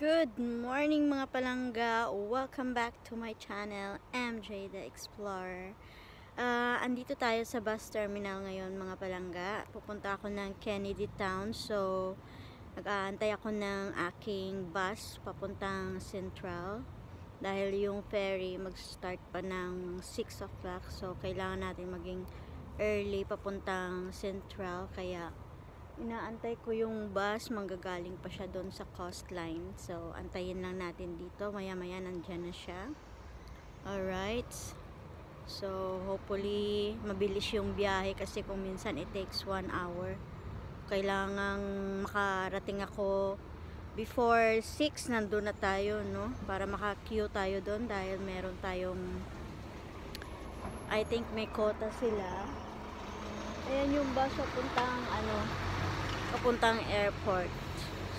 Good morning mga palangga! Welcome back to my channel, MJ the Explorer. Andito tayo sa bus terminal ngayon mga palangga. Pupunta ako ng Kennedy Town. So, nag-aantay ako ng aking bus papuntang Central. Dahil yung ferry mag-start pa ng 6 o'clock. So, kailangan natin maging early papuntang Central. Kaya, inaantay ko yung bus, manggagaling pa siya doon sa coastline. So, antayin lang natin dito. Maya-maya nandyan na siya. Alright. So, hopefully, mabilis yung biyahe kasi kung minsan it takes 1 hour. Kailangang makarating ako before 6, nandun na tayo, no? Para maka-queue tayo doon dahil meron tayong I think may quota sila. Ayan yung bus papuntang airport.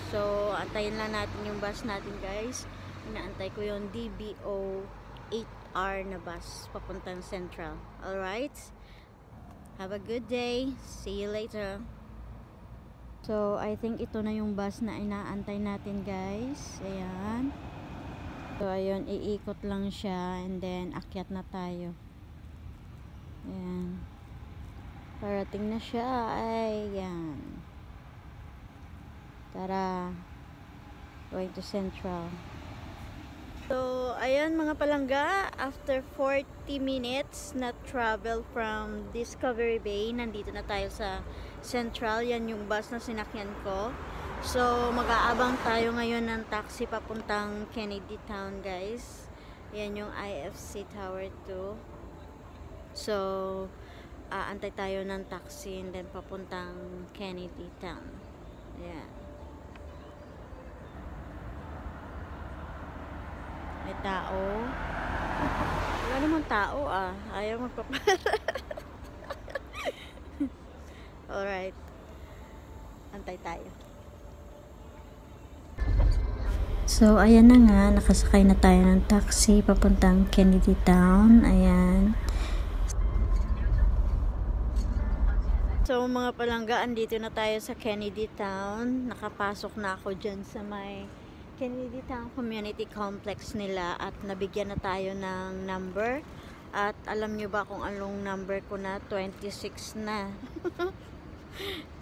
So, antayin lang natin yung bus natin, guys. Inaantay ko yung DBO 8R na bus papuntang Central. Alright? Have a good day. See you later. So, I think ito na yung bus na inaantay natin, guys. Ayan. So, ayun, iikot lang siya and then akyat na tayo. Ayan. Parating na siya. Ayan. Tara. Going to Central. So, ayan mga palangga. After 40 minutes na travel from Discovery Bay, nandito na tayo sa Central. Yan yung bus na sinakyan ko. So, mag-aabang tayo ngayon ng taxi papuntang Kennedy Town, guys. Yan yung IFC Tower 2. So, antay tayo ng taxi and then papuntang Kennedy Town. Ayan. May tao. Wala namang tao Ayaw magpapala. Alright. Antay tayo. So, ayan na nga. Nakasakay na tayo ng taxi papuntang Kennedy Town. Ayan. So, mga palangga, andito na tayo sa Kennedy Town. Nakapasok na ako dyan sa may Kennedy Town Community Complex nila at nabigyan na tayo ng number. At alam nyo ba kung anong number ko na? 26 na.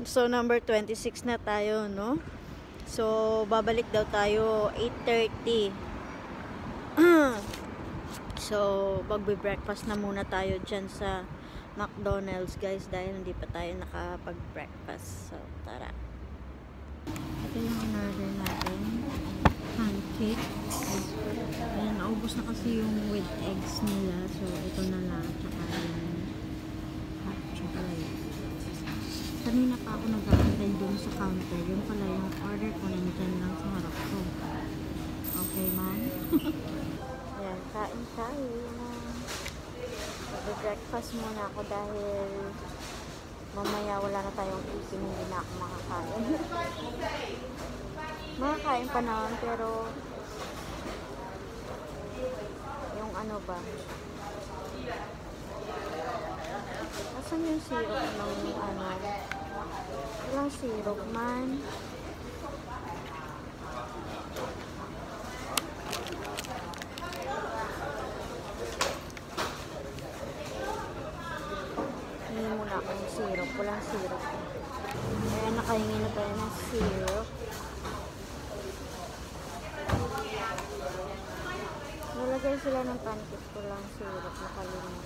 So, number 26 na tayo, no? So, babalik daw tayo 8:30. So, magbe-breakfast na muna tayo dyan sa McDonald's, guys, dahil hindi pa tayo nakapag-breakfast. So, tara. Ito yung in-order natin. Pancake. Ayan, naubos na kasi yung with eggs nila. So, ito na lang. Tsaka yung hot chocolate. Kanina pa ako nag-aantay dun sa counter. Yung pala yung order ko nandyan lang sa harap ko. Okay, ma'am? Ayan, kain tayo. Mag-breakfast muna ako dahil mamaya wala na tayong ipin, hindi na ako makakain. Makakain pa naman pero yung ano ba, asan yung syrup ng ano, walang syrup man. Hindi muna ako yung syrup, walang syrup. Kaya nakahingi na tayo ng syrup. Nalagay sila ng pancake ko lang syrup, nakalimutan.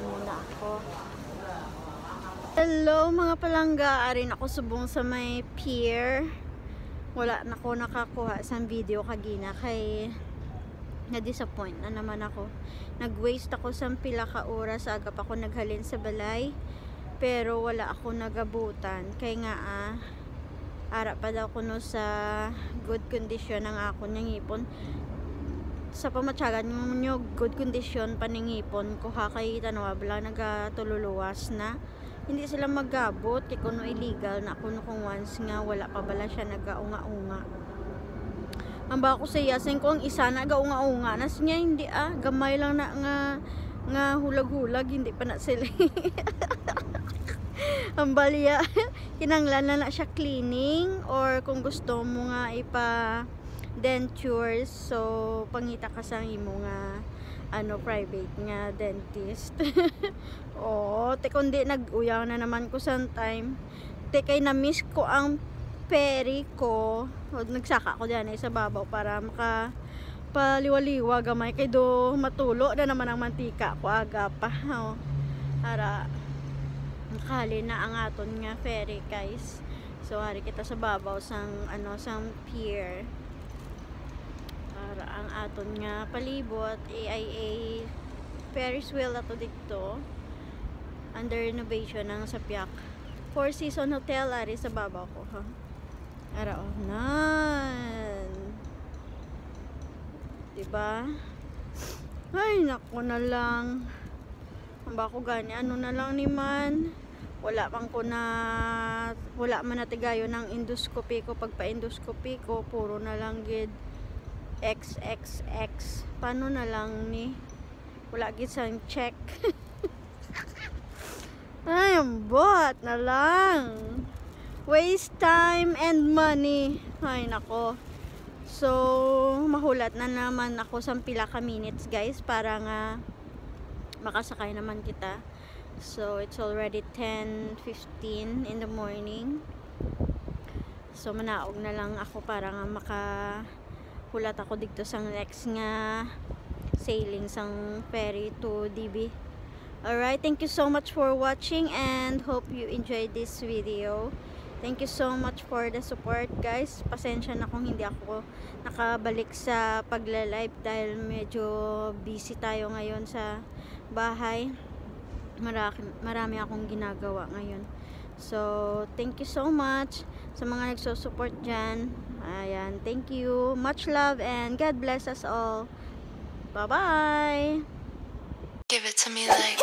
muna ako. Hello mga palangga, arin ako subong sa may pier. Wala na ko nakakuha sa video kagina kay na-disappoint na naman ako. Nag-waste ako sa pila ka oras agap ako naghalin sa balay. Pero wala ako nagabutan kay nga ara pa daw kuno sa good condition ng ako ng ipon. Sa pamatsagan nyo good condition paningipon ko ha kay tanawa bala nagatululuwas na. Hindi sila magabot kay kuno illegal na kuno kung once nga wala pa bala siya nagaunga-unga. Ang ba ko sa yasin ko ang isa nagaunga-unga nas niya hindi gamay lang na nga hulag-hulag hindi pa na sila. Ang baliya kinanglan na siya cleaning or kung gusto mo nga ipa dentures so pangita ka sa imo nga private nga dentist. Oh, te kundi nag-uyang na naman ko sometime. Te kay na-miss ko ang peri ko. O, nagsaka ko diyan sa babaw para maka paliwaliwa gamay kay do matulo na naman ang mantika ko aga pa. Oh. Para nakali na ang aton nga ferry guys. So hari kita sa babaw sang sang pier. Para ang aton nga palibot AIA Ferris wheel ato dito under renovation ng Sapiak Four Seasons Hotel ari sa babaw ko ha. Ara nan. Diba? Ay nako na lang. Ang bako gani na lang ni man. Wala man natigayo ng endoscopy ko pagpa-endoscopy ko puro na lang gid XXX. Paano na lang ni? Wala gid sang check. Ay, ambot na lang. Waste time and money. Ay, nako. So, mahulat na naman ako sa pila ka minutes, guys, para nga makasakay naman kita. So, it's already 10:15 in the morning. So, manaog na lang ako para nga hulat ako dito sa next nga sailing sang ferry to DB. Alright, thank you so much for watching and hope you enjoyed this video. Thank you so much for the support guys. Pasensya na kung hindi ako nakabalik sa pagla-live dahil medyo busy tayo ngayon sa bahay. Marami akong ginagawa ngayon. So, thank you so much sa mga nagsusupport dyan. Ayan, thank you. Much love and God bless us all. Bye-bye! Give it to me like